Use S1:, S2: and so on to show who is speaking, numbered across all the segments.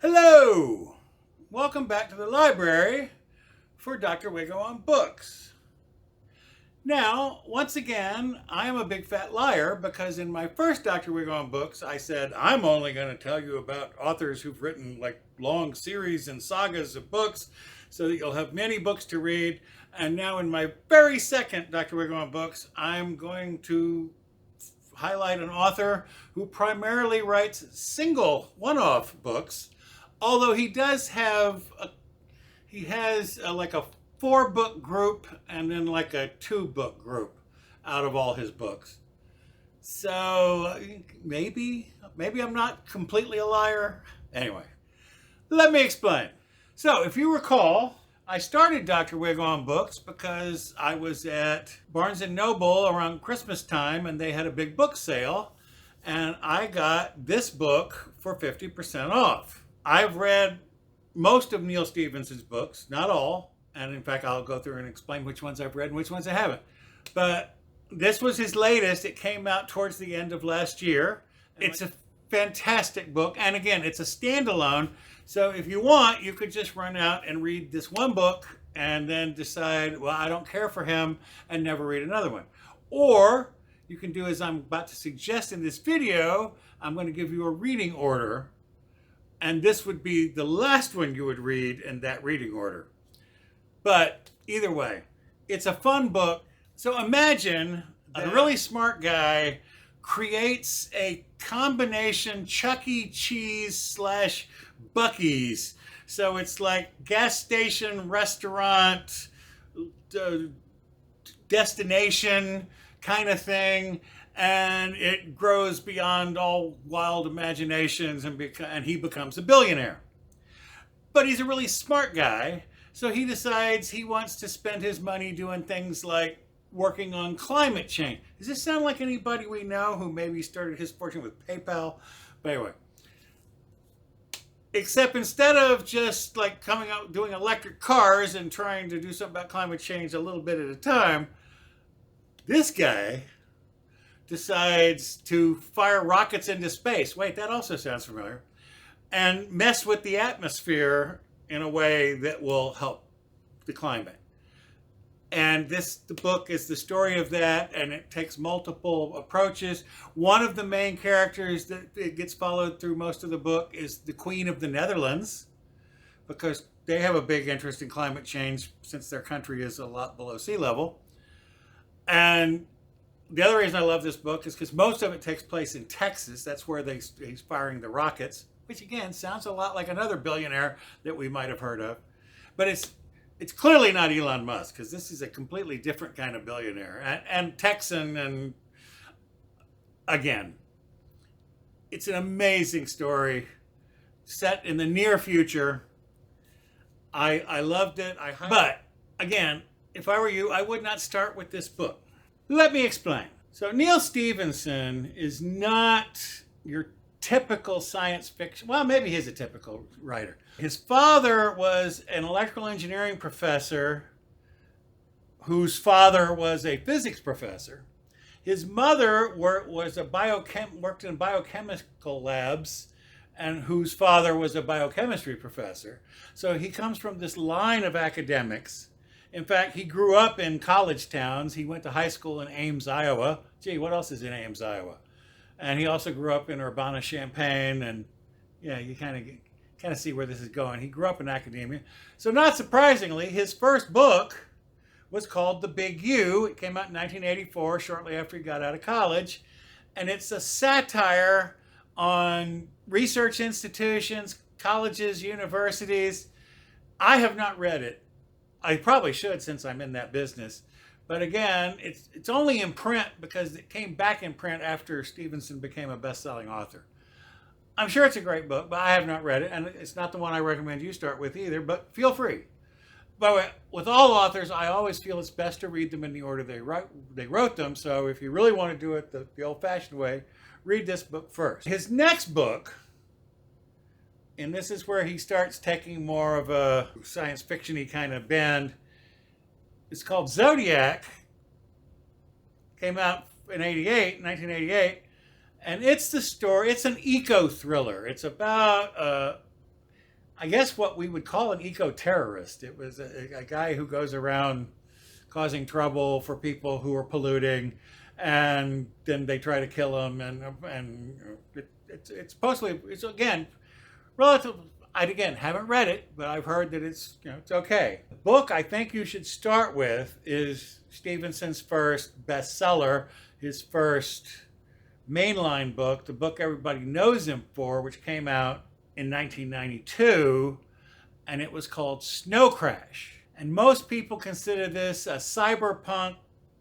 S1: Hello! Welcome back to the library for Dr. Wigo on Books. Now, once again, I am a big fat liar because in my first Dr. Wigo on Books, I said I'm only going to tell you about authors who've written like long series and sagas of books so that you'll have many books to read. And now in my very second Dr. Wigo on Books, I'm going to highlight an author who primarily writes single one-off books. Although he does have, like a 4-book group and then like a 2-book group out of all his books. So maybe I'm not completely a liar. Anyway, let me explain. So if you recall, I started Dr. Wigo on Books because I was at Barnes & Noble around Christmas time and they had a big book sale and I got this book for 50% off. I've read most of Neal Stephenson's books, not all, and in fact I'll go through and explain which ones I've read and which ones I haven't. But this was his latest. It came out towards the end of last year. It's a fantastic book, and again, it's a standalone, so if you want, you could just run out and read this one book and then decide, well, I don't care for him, and never read another one. Or you can do as I'm about to suggest in this video. I'm going to give you a reading order, and this would be the last one you would read in that reading order. But either way, it's a fun book. So imagine a really smart guy creates a combination Chuck E. Cheese slash Buc-ee's. So it's like gas station, restaurant, destination kind of thing. And it grows beyond all wild imaginations and he becomes a billionaire. But he's a really smart guy, so he decides he wants to spend his money doing things like working on climate change. Does this sound like anybody we know who maybe started his fortune with PayPal? But anyway, except instead of just like coming out doing electric cars and trying to do something about climate change a little bit at a time, this guy decides to fire rockets into space. Wait, that also sounds familiar. And mess with the atmosphere in a way that will help the climate. And the book is the story of that, and it takes multiple approaches. One of the main characters that it gets followed through most of the book is the Queen of the Netherlands, because they have a big interest in climate change since their country is a lot below sea level. And the other reason I love this book is because most of it takes place in Texas. That's where he's firing the rockets, which again sounds a lot like another billionaire that we might have heard of. But it's clearly not Elon Musk, because this is a completely different kind of billionaire and Texan. And again, it's an amazing story set in the near future. I loved it. But again, if I were you, I would not start with this book. Let me explain. So Neal Stephenson is not your typical science fiction. Well, maybe he's a typical writer. His father was an electrical engineering professor whose father was a physics professor. His mother worked in biochemical labs and whose father was a biochemistry professor. So he comes from this line of academics. In fact, he grew up in college towns. He went to high school in Ames, Iowa. Gee, what else is in Ames, Iowa? And he also grew up in Urbana-Champaign, and yeah, you kind of see where this is going. He grew up in academia. So not surprisingly, his first book was called The Big U. It came out in 1984, shortly after he got out of college. And it's a satire on research institutions, colleges, universities. I have not read it. I probably should, since I'm in that business. But again, it's only in print because it came back in print after Stephenson became a best-selling author. I'm sure it's a great book, but I have not read it, and it's not the one I recommend you start with either, but feel free. By the way, with all authors, I always feel it's best to read them in the order they wrote them, so if you really want to do it the old-fashioned way, read this book first. His next book, and this is where he starts taking more of a science fiction-y kind of bend, it's called Zodiac. Came out in 1988, and it's the story, it's an eco-thriller. It's about I guess, what we would call an eco-terrorist. It was a guy who goes around causing trouble for people who are polluting, and then they try to kill him. And it's supposedly, it's again relative. I again haven't read it, but I've heard that it's okay. The book I think you should start with is Stephenson's first bestseller, his first mainline book, the book everybody knows him for, which came out in 1992, and it was called Snowcrash. And most people consider this a cyberpunk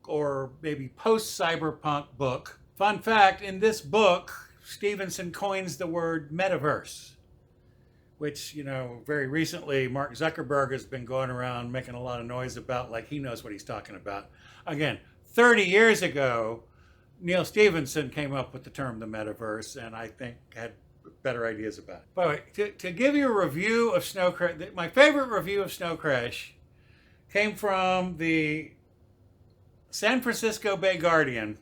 S1: or maybe post-cyberpunk book. Fun fact, in this book, Stephenson coins the word metaverse, which, very recently Mark Zuckerberg has been going around making a lot of noise about, like he knows what he's talking about. Again, 30 years ago, Neal Stephenson came up with the term the metaverse, and I think had better ideas about it. By the way, to give you a review of Snowcrash, my favorite review of Snowcrash came from the San Francisco Bay Guardian.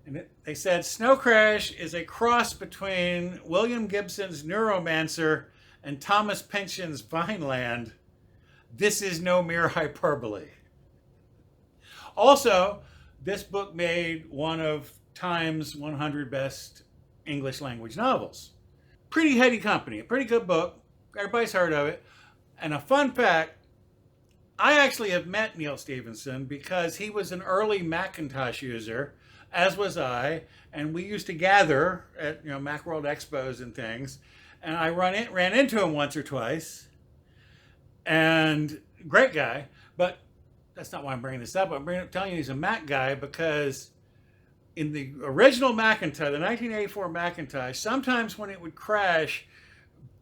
S1: And they said, Snowcrash is a cross between William Gibson's Neuromancer and Thomas Pynchon's Vineland. This is no mere hyperbole. Also, this book made one of Time's 100 best English language novels. Pretty heady company, a pretty good book. Everybody's heard of it. And a fun fact, I actually have met Neal Stephenson because he was an early Macintosh user, as was I, and we used to gather at Macworld Expos and things, and I ran into him once or twice, and great guy, but that's not why I'm bringing this up. I'm telling you he's a Mac guy because in the original Macintosh, the 1984 Macintosh, sometimes when it would crash,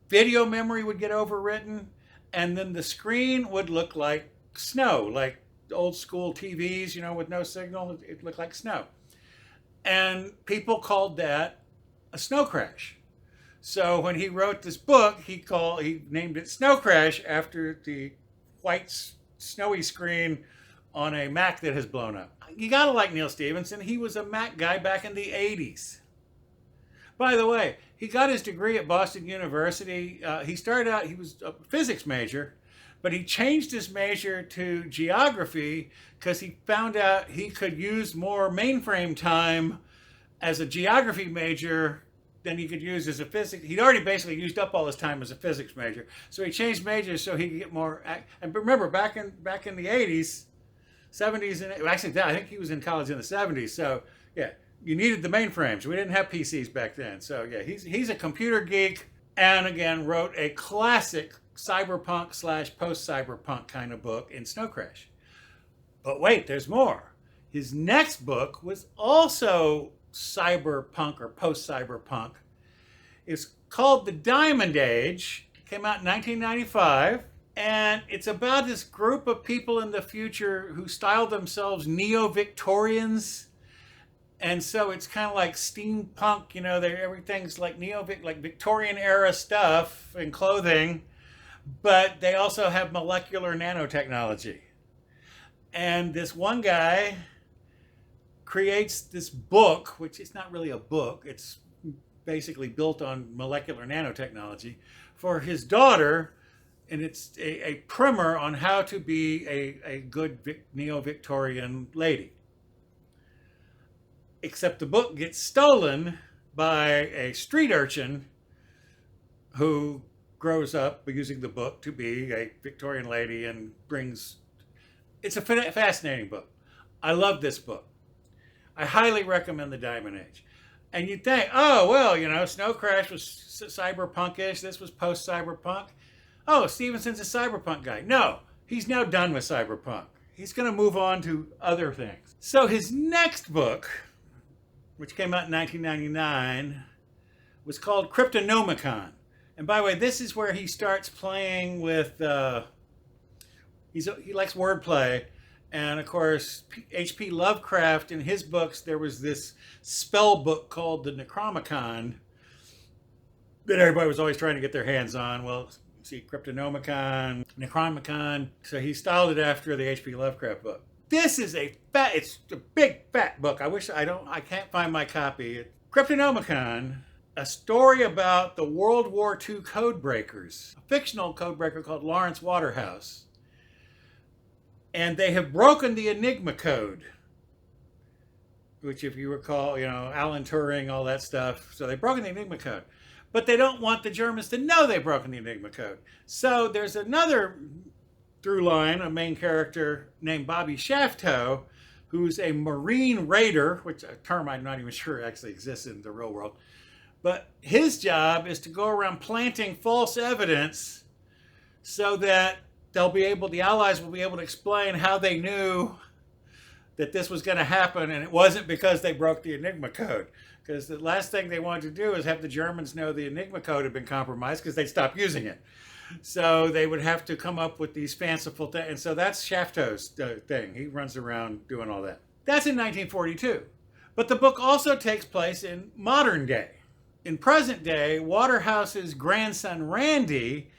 S1: video memory would get overwritten, and then the screen would look like snow, like old school TVs, with no signal. It looked like snow. And people called that a snow crash. So when he wrote this book, he named it Snowcrash after the white snowy screen on a Mac that has blown up. You gotta like Neal Stephenson. He was a Mac guy back in the 80s. By the way, he got his degree at Boston University. He started out, he was a physics major, but he changed his major to geography because he found out he could use more mainframe time as a geography major than he could use as a physics. He'd already basically used up all his time as a physics major. So he changed majors so he could get more. And remember, back in the 80s, 70s, and actually, I think he was in college in the 70s. So yeah, you needed the mainframes. We didn't have PCs back then. So yeah, he's a computer geek, and again wrote a classic cyberpunk / post-cyberpunk kind of book in Snowcrash. But wait, there's more. His next book was also cyberpunk or post-cyberpunk. It's called The Diamond Age. It came out in 1995. And it's about this group of people in the future who style themselves neo-Victorians. And so it's kind of like steampunk, everything's like like Victorian era stuff and clothing, but they also have molecular nanotechnology. And this one guy creates this book, which is not really a book, it's basically built on molecular nanotechnology, for his daughter, and it's a primer on how to be a good neo-Victorian lady. Except the book gets stolen by a street urchin who grows up using the book to be a Victorian lady and brings... It's a fascinating book. I love this book. I highly recommend The Diamond Age. And you'd think, oh, well, Snowcrash was cyberpunkish. This was post-cyberpunk. Oh, Stephenson's a cyberpunk guy. No, he's now done with cyberpunk. He's going to move on to other things. So his next book, which came out in 1999, was called Cryptonomicon. And by the way, this is where he starts playing with, he likes wordplay. And of course, H.P. Lovecraft, in his books, there was this spell book called the Necronomicon that everybody was always trying to get their hands on. Well, see, Cryptonomicon, Necronomicon. So he styled it after the H.P. Lovecraft book. This is it's a big fat book. I can't find my copy. Cryptonomicon a story about the World War II code breakers, a fictional code breaker called Lawrence Waterhouse. And they have broken the Enigma code, which, if you recall, Alan Turing, all that stuff. So they've broken the Enigma code. But they don't want the Germans to know they've broken the Enigma code. So there's another through line, a main character named Bobby Shafto, who's a Marine raider, which a term I'm not even sure actually exists in the real world. But his job is to go around planting false evidence so that the Allies will be able to explain how they knew that this was going to happen, and it wasn't because they broke the Enigma code. Because the last thing they wanted to do is have the Germans know the Enigma code had been compromised, because they'd stop using it. So they would have to come up with these fanciful things. And so that's Shafto's thing. He runs around doing all that. That's in 1942. But the book also takes place in modern day. In present day, Waterhouse's grandson, Randy,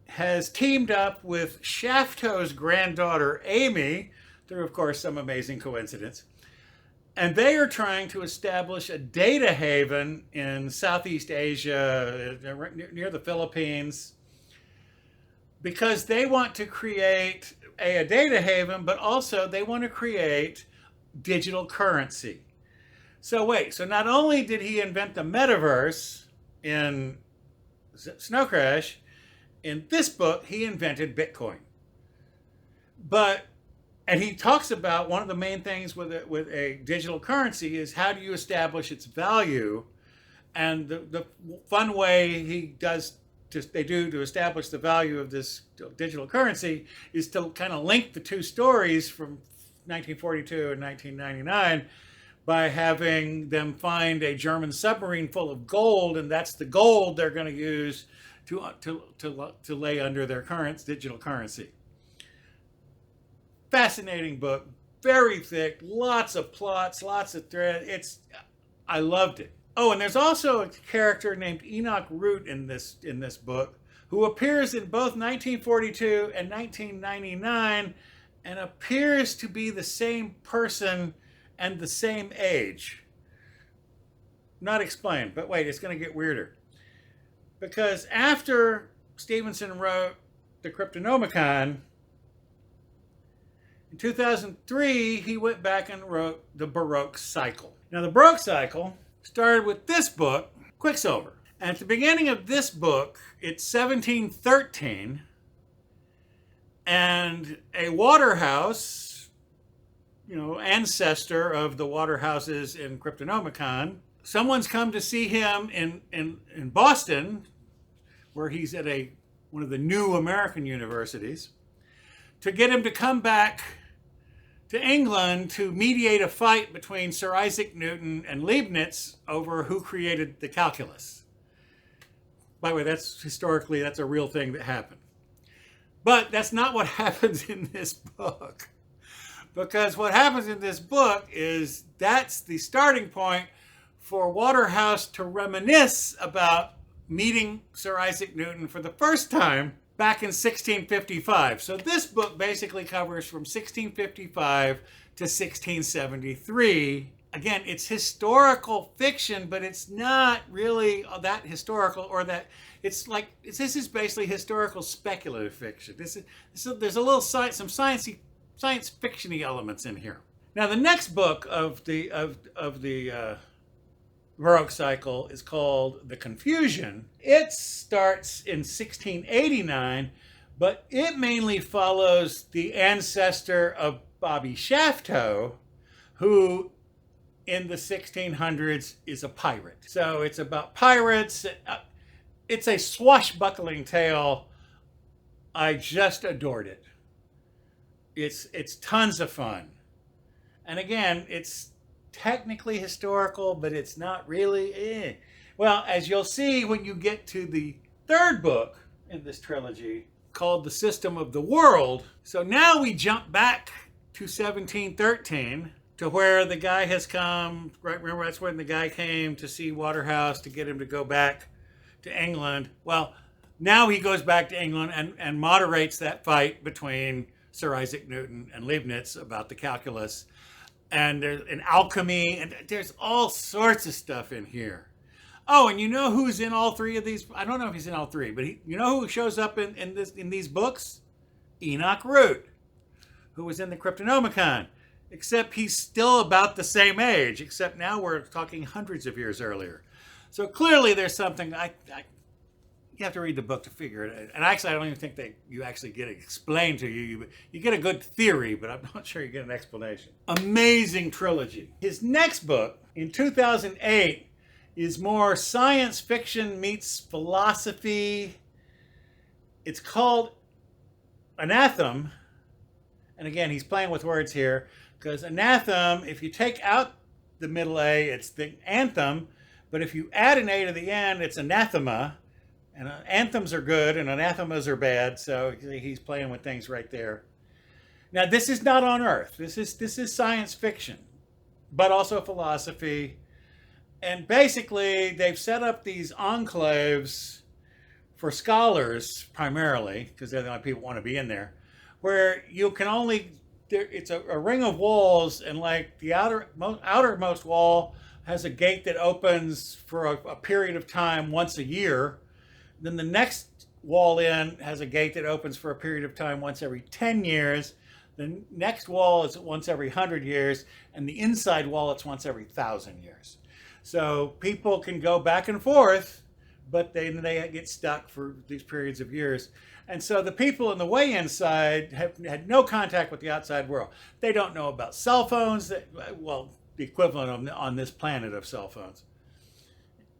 S1: has teamed up with Shafto's granddaughter, Amy, through, of course, some amazing coincidence. And they are trying to establish a data haven in Southeast Asia, near the Philippines, because they want to create a data haven, but also they want to create digital currency. So not only did he invent the metaverse in Snowcrash, in this book, he invented Bitcoin. And he talks about one of the main things with a digital currency is how do you establish its value, and the fun way they do to establish the value of this digital currency is to kind of link the two stories from 1942 and 1999 by having them find a German submarine full of gold, and that's the gold they're going to use to lay under their current digital currency. Fascinating book, very thick, lots of plots, lots of thread. I loved it. Oh, and there's also a character named Enoch Root in this book, who appears in both 1942 and 1999, and appears to be the same person and the same age. Not explained, but wait, it's going to get weirder. Because after Stephenson wrote the Cryptonomicon, in 2003, he went back and wrote the Baroque cycle. Now, the Baroque cycle started with this book, Quicksilver. And at the beginning of this book, it's 1713, and a Waterhouse, ancestor of the Waterhouses in Cryptonomicon, someone's come to see him in Boston, where he's at one of the new American universities, to get him to come back to England to mediate a fight between Sir Isaac Newton and Leibniz over who created the calculus. By the way, that's a real thing that happened. But that's not what happens in this book. Because what happens in this book is that's the starting point for Waterhouse to reminisce about meeting Sir Isaac Newton for the first time back in 1655. So this book basically covers from 1655 to 1673. Again, it's historical fiction, but it's not really that historical, or that this is basically historical speculative fiction. There's a little some science fiction-y elements in here. Now, the next book of the Baroque cycle is called The Confusion. It starts in 1689, but it mainly follows the ancestor of Bobby Shafto, who in the 1600s is a pirate. So it's about pirates. It's a swashbuckling tale. I just adored it. It's tons of fun. And again, it's technically historical, but it's not really. Well, as you'll see when you get to the third book in this trilogy, called The System of the World. So now we jump back to 1713, to where the guy has come, right? Remember, that's when the guy came to see Waterhouse to get him to go back to England. Well, now he goes back to England and moderates that fight between Sir Isaac Newton and Leibniz about the calculus. And there's an alchemy, and there's all sorts of stuff in here. Oh, and you know who's in all three of these? I don't know if he's in all three, but you know who shows up in these books? Enoch Root, who was in the Cryptonomicon. Except he's still about the same age, except now we're talking hundreds of years earlier. So clearly there's something, you have to read the book to figure it out. And actually, I don't even think that you actually get it explained to you. You get a good theory, but I'm not sure you get an explanation. Amazing trilogy. His next book, in 2008, is more science fiction meets philosophy. It's called Anathem. And again, he's playing with words here. Because Anathem, if you take out the middle A, it's the anthem. But if you add an A to the end, it's anathema. And anthems are good and anathemas are bad. So he's playing with things right there. Now, this is not on Earth. This is science fiction, but also philosophy. And basically, they've set up these enclaves for scholars primarily, because they're the only people who want to be in there, where you can only... It's a ring of walls, and like the outermost wall has a gate that opens for a period of time once a year. Then the next wall in has a gate that opens for a period of time once every 10 years. The next wall is once every 100 years, and the inside wall it's once every 1,000 years. So people can go back and forth, but they get stuck for these periods of years. And so the people in the way inside have had no contact with the outside world. They don't know about cell phones, well, the equivalent on this planet of cell phones.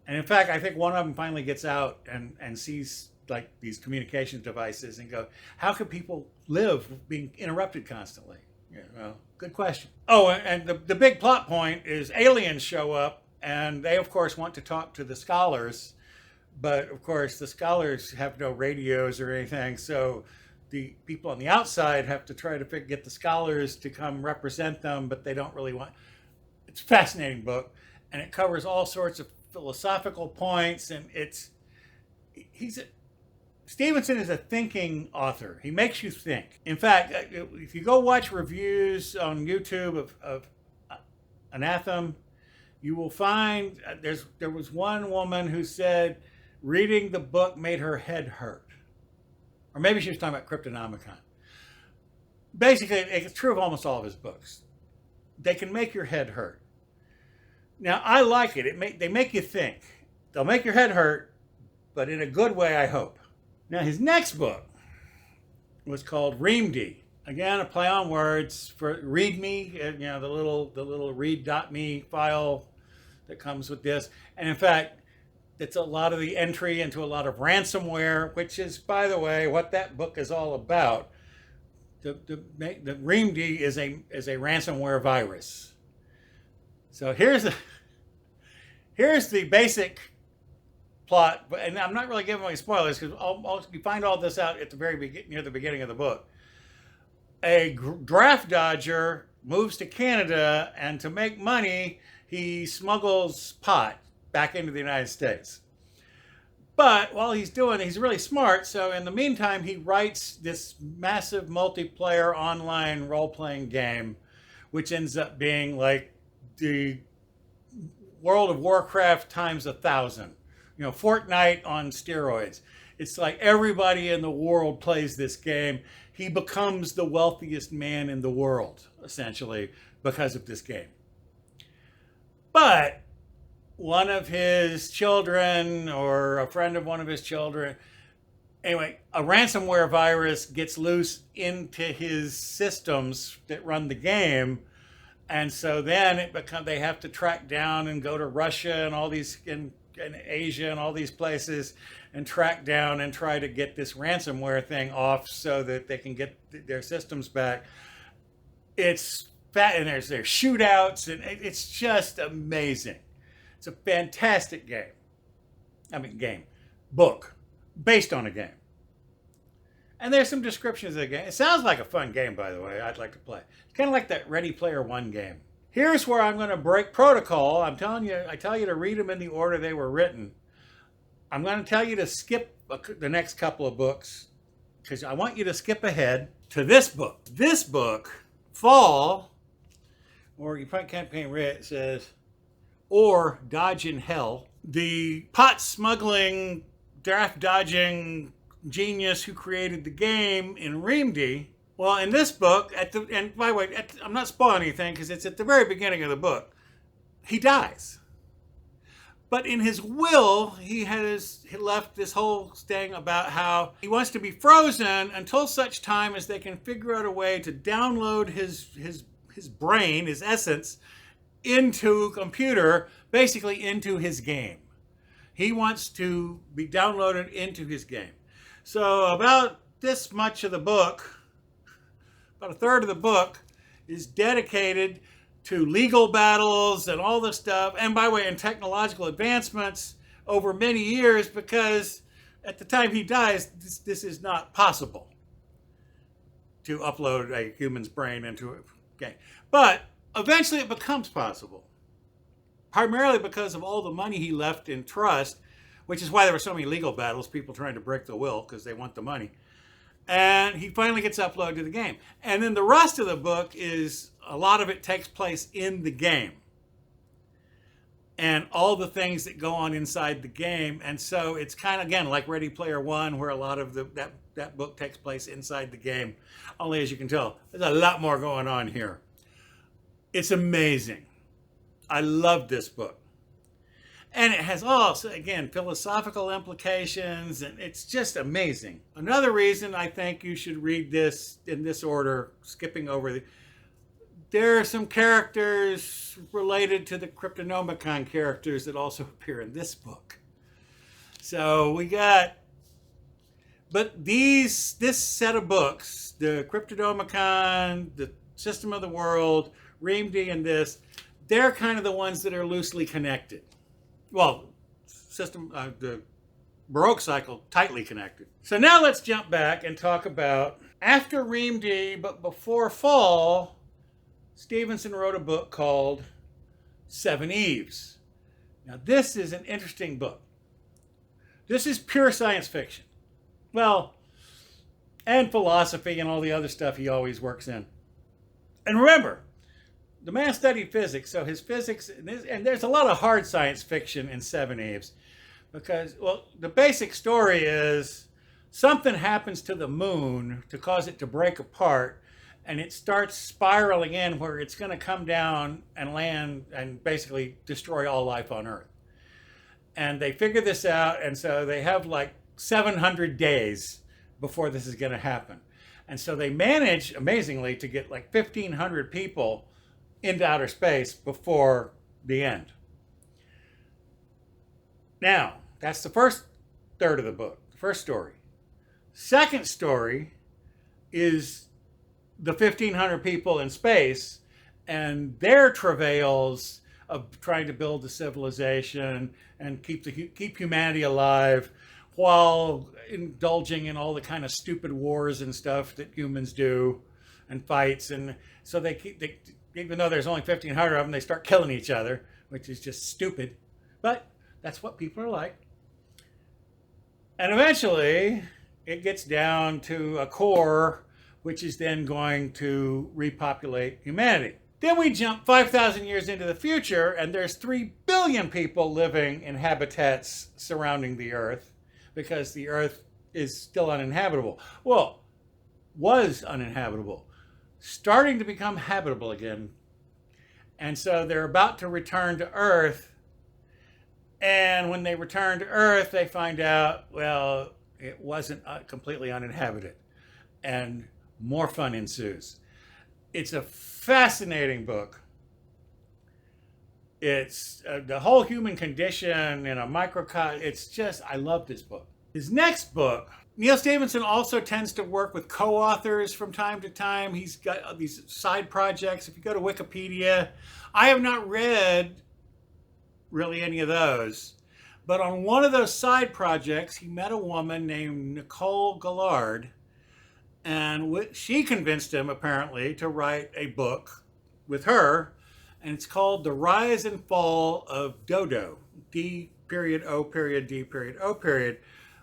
S1: And in fact, I think one of them finally gets out and sees like these communications devices and go, how can people live being interrupted constantly? Yeah, well, good question. Oh, and the big plot point is aliens show up, and they, of course, want to talk to the scholars. But of course, the scholars have no radios or anything, so the people on the outside have to try to get the scholars to come represent them, but they don't really want. It's a fascinating book, and it covers all sorts of philosophical points, and Stephenson is a thinking author. He makes you think. In fact, if you go watch reviews on YouTube of Anathem, you will find there was one woman who said reading the book made her head hurt. Or maybe she was talking about Cryptonomicon. Basically, it's true of almost all of his books. They can make your head hurt. Now, I like it. They make you think. They'll make your head hurt, but in a good way, I hope. Now, his next book was called Reamde. Again, a play on words for README, the little read.me file that comes with this. And in fact, it's a lot of the entry into a lot of ransomware, which is, by the way, what that book is all about. The Reamde is a ransomware virus. So here's the basic plot, and I'm not really giving away spoilers because you find all this out at the near the beginning of the book. A draft dodger moves to Canada, and to make money, he smuggles pot back into the United States. But while he's doing it, he's really smart. So in the meantime, he writes this massive multiplayer online role-playing game, which ends up being like the World of Warcraft times 1,000. Fortnite on steroids. It's like everybody in the world plays this game. He becomes the wealthiest man in the world, essentially, because of this game. But one of his children, or a friend of one of his children, anyway, a ransomware virus gets loose into his systems that run the game. And so then they have to track down and go to Russia and all these, in Asia and all these places, and track down and try to get this ransomware thing off so that they can get their systems back. It's fat, and there's shootouts, and it's just amazing. It's a fantastic book, based on a game. And there's some descriptions of the game. It sounds like a fun game, by the way. I'd like to play. It's kind of like that Ready Player One game. Here's where I'm going to break protocol. I tell you to read them in the order they were written. I'm going to tell you to skip the next couple of books because I want you to skip ahead to this book. This book, Fall, or you probably can't read it, says, or Dodge in Hell. the pot smuggling, draft dodging genius who created the game in Reamde. Well, in this book, and by the way, I'm not spoiling anything because it's at the very beginning of the book, he dies. But in his will, he left this whole thing about how he wants to be frozen until such time as they can figure out a way to download his brain, his essence, into a computer, basically into his game. He wants to be downloaded into his game. So about this much of the book, about a third of the book, is dedicated to legal battles and all this stuff, and by the way, and technological advancements over many years, because at the time he dies, this is not possible to upload a human's brain into a game. But eventually it becomes possible, primarily because of all the money he left in trust, which is why there were so many legal battles, people trying to break the will because they want the money. And he finally gets uploaded to the game. And then the rest of the book is, a lot of it takes place in the game. And all the things that go on inside the game. And so it's kind of, again, like Ready Player One, where a lot of that book takes place inside the game. Only, as you can tell, there's a lot more going on here. It's amazing. I love this book. And it has also, again, philosophical implications, and it's just amazing. Another reason I think you should read this in this order, skipping over there are some characters related to the Cryptonomicon characters that also appear in this book. So we got, but this set of books, the Cryptonomicon, the System of the World, Reamde, and this, they're kind of the ones that are loosely connected. Well, the baroque cycle, tightly connected. So now let's jump back and talk about, after Reamde, but before Fall, Stephenson wrote a book called Seveneves. Now this is an interesting book. This is pure science fiction. Well, and philosophy and all the other stuff he always works in. And remember, the man studied physics, so his physics, and there's a lot of hard science fiction in Seveneves, because, well, the basic story is something happens to the moon to cause it to break apart, and it starts spiraling in where it's going to come down and land and basically destroy all life on Earth. And they figure this out, and so they have like 700 days before this is going to happen. And so they manage, amazingly, to get like 1,500 people into outer space before the end. Now, that's the first third of the book, the first story. Second story is the 1,500 people in space and their travails of trying to build a civilization and keep humanity alive while indulging in all the kind of stupid wars and stuff that humans do and fights. And so even though there's only 1,500 of them, they start killing each other, which is just stupid. But that's what people are like. And eventually, it gets down to a core, which is then going to repopulate humanity. Then we jump 5,000 years into the future, and there's 3 billion people living in habitats surrounding the Earth, because the Earth is still uninhabitable. Well, was uninhabitable. Starting to become habitable again. And so they're about to return to Earth. And when they return to Earth, they find out, well, it wasn't completely uninhabited. And more fun ensues. It's a fascinating book. It's the whole human condition in a microcosm. It's just, I love this book. His next book, Neal Stephenson also tends to work with co-authors from time to time. He's got these side projects. If you go to Wikipedia, I have not read really any of those. But on one of those side projects, he met a woman named Nicole Gillard. And she convinced him, apparently, to write a book with her. And it's called The Rise and Fall of D.O.D.O. D.O.D.O.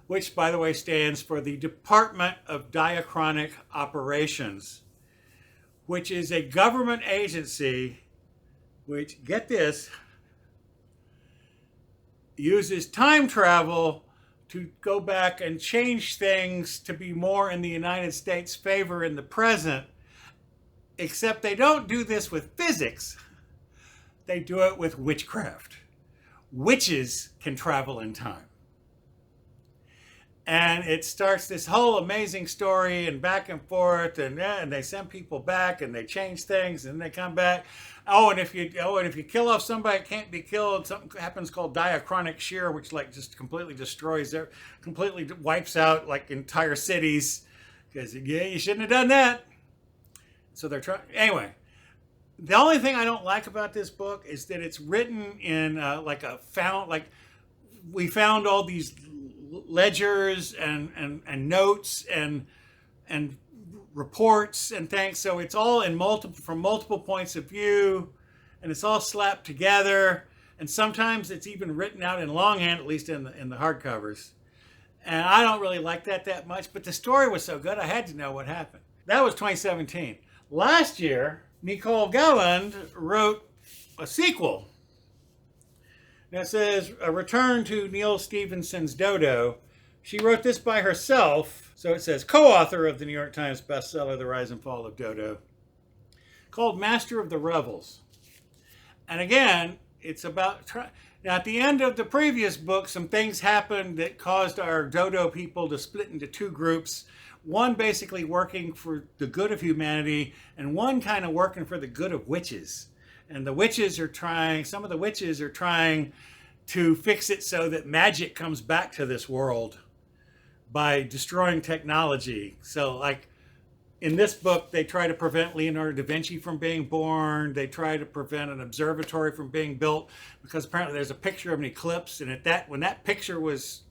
S1: Which, by the way, stands for the Department of Diachronic Operations, which is a government agency which, get this, uses time travel to go back and change things to be more in the United States' favor in the present, except they don't do this with physics. They do it with witchcraft. Witches can travel in time. And it starts this whole amazing story and back and forth, and they send people back and they change things and they come back. And if you kill off somebody that can't be killed, something happens called diachronic shear, which like just completely destroys completely wipes out like entire cities. Because you shouldn't have done that. So they're trying anyway. The only thing I don't like about this book is that it's written in we found all these ledgers and notes and reports and things. So it's all from multiple points of view, and it's all slapped together. And sometimes it's even written out in longhand, at least in the hardcovers. And I don't really like that much. But the story was so good, I had to know what happened. That was 2017. Last year, Nicole Galland wrote a sequel that says A Return to Neal Stephenson's D.O.D.O. She wrote this by herself, so it says co-author of the New York Times bestseller The Rise and Fall of D.O.D.O., called Master of the Revels. And again, it's about now at the end of the previous book, some things happened that caused our D.O.D.O. people to split into two groups. One basically working for the good of humanity, and one kind of working for the good of witches. And some of the witches are trying to fix it so that magic comes back to this world by destroying technology. So like in this book, they try to prevent Leonardo da Vinci from being born. They try to prevent an observatory from being built because apparently there's a picture of an eclipse. And when that picture was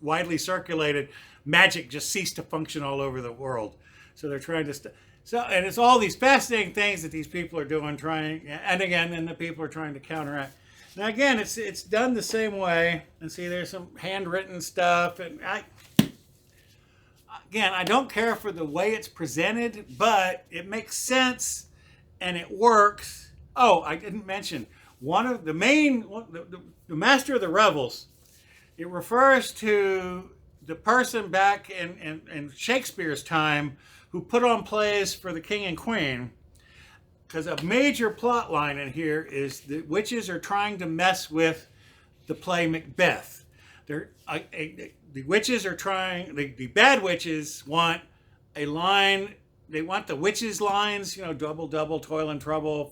S1: widely circulated, magic just ceased to function all over the world. So they're trying to and it's all these fascinating things that these people are doing, and the people are trying to counteract. Now again, it's done the same way. And see, there's some handwritten stuff, and I don't care for the way it's presented, but it makes sense and it works. Oh, I didn't mention the Master of the Revels. It refers to the person back in Shakespeare's time who put on plays for the king and queen, because a major plot line in here is that witches are trying to mess with the play Macbeth. The witches are trying, the bad witches want a line, they want the witches' lines, double, double, toil and trouble,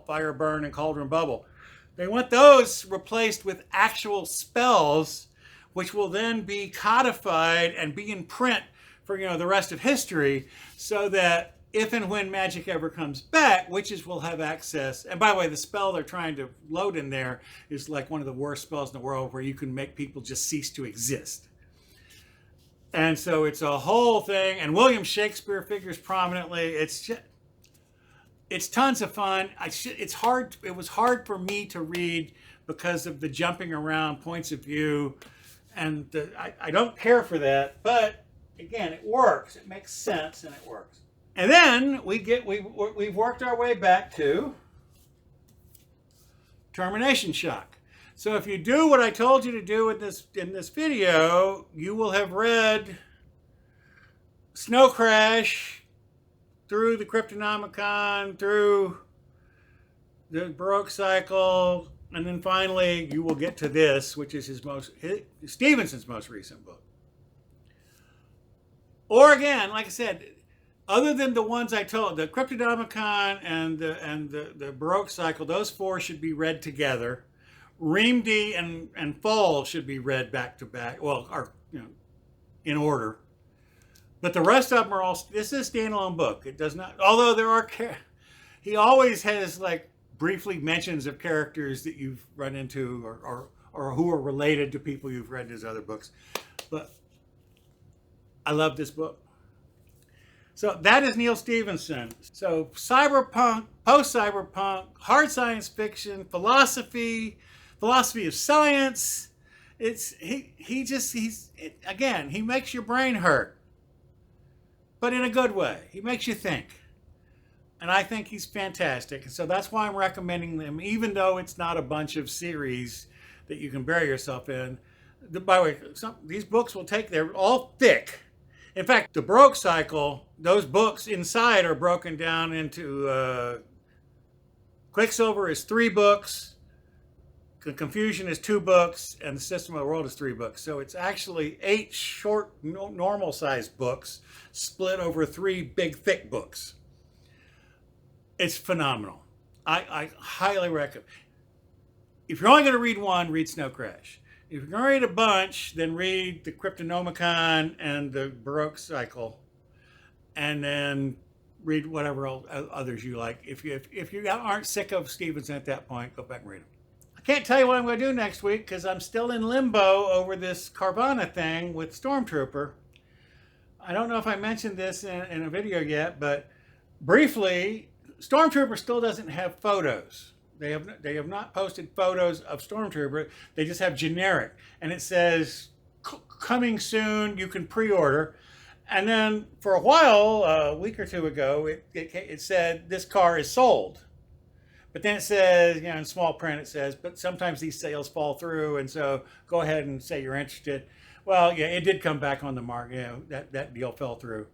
S1: fire burn, and cauldron bubble. They want those replaced with actual spells, which will then be codified and be in print for the rest of history, so that if and when magic ever comes back, witches will have access. And by the way, the spell they're trying to load in there is like one of the worst spells in the world, where you can make people just cease to exist. And so it's a whole thing. And William Shakespeare figures prominently. It's tons of fun. It was hard for me to read because of the jumping around points of view, and I don't care for that. But again, it works. It makes sense, and it works. And then we've worked our way back to Termination Shock. So if you do what I told you to do in this video, you will have read Snowcrash through the Cryptonomicon, through the Baroque cycle, and then finally you will get to this, which is Stephenson's most recent book. Or again, like I said, other than the ones I told, the Cryptonomicon and the Baroque cycle, those four should be read together. Reamde and Fall should be read back to back, in order. But the rest of them are all, this is a standalone book. It does not, although he always has like briefly mentions of characters that you've run into or who are related to people you've read in his other books. But I love this book. So that is Neal Stephenson. So cyberpunk, post-cyberpunk, hard science fiction, philosophy of science. He makes your brain hurt, but in a good way. He makes you think. And I think he's fantastic. So that's why I'm recommending them, even though it's not a bunch of series. that you can bury yourself in. By the way, these books will take, they're all thick. In fact, the baroque cycle, those books inside are broken down into Quicksilver is 3 books, The Confusion is 2 books, and The System of the World is 3 books. So it's actually 8 short, normal-sized books split over 3 big, thick books. It's phenomenal. I highly recommend. If you're only going to read one, read Snowcrash. If you're going to read a bunch, then read the Cryptonomicon and the Baroque cycle, and then read whatever others you like. If you aren't sick of Stephenson at that point, go back and read them. I can't tell you what I'm going to do next week because I'm still in limbo over this Carvana thing with Stormtrooper. I don't know if I mentioned this in a video yet, but briefly, Stormtrooper still doesn't have photos. They have not posted photos of Stormtrooper. They just have generic, and it says coming soon. You can pre-order. And then for a while, a week or 2 ago, it said this car is sold. But then it says, in small print, it says, but sometimes these sales fall through, and so go ahead and say you're interested. Well, yeah, it did come back on the market. That deal fell through.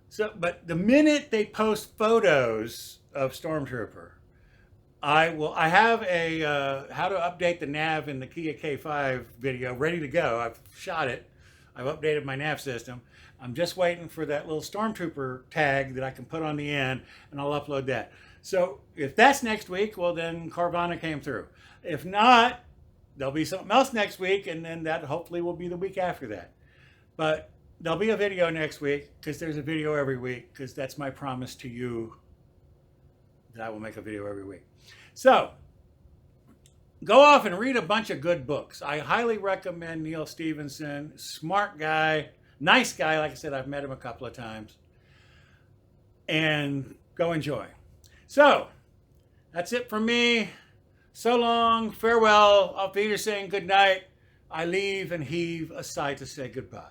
S1: So, but the minute they post photos of Stormtrooper, I have a how to update the nav in the Kia K5 video ready to go. I've shot it. I've updated my nav system. I'm just waiting for that little Stormtrooper tag that I can put on the end, and I'll upload that. So if that's next week, well, then Carvana came through. If not, there'll be something else next week, and then that hopefully will be the week after that. But there'll be a video next week because there's a video every week because that's my promise to you that I will make a video every week. So go off and read a bunch of good books. I highly recommend Neal Stephenson. Smart guy, nice guy. Like I said, I've met him a couple of times. And go enjoy. So that's it from me. So long, farewell. Auf Wiedersehen, good night. I leave and heave a sigh to say goodbye.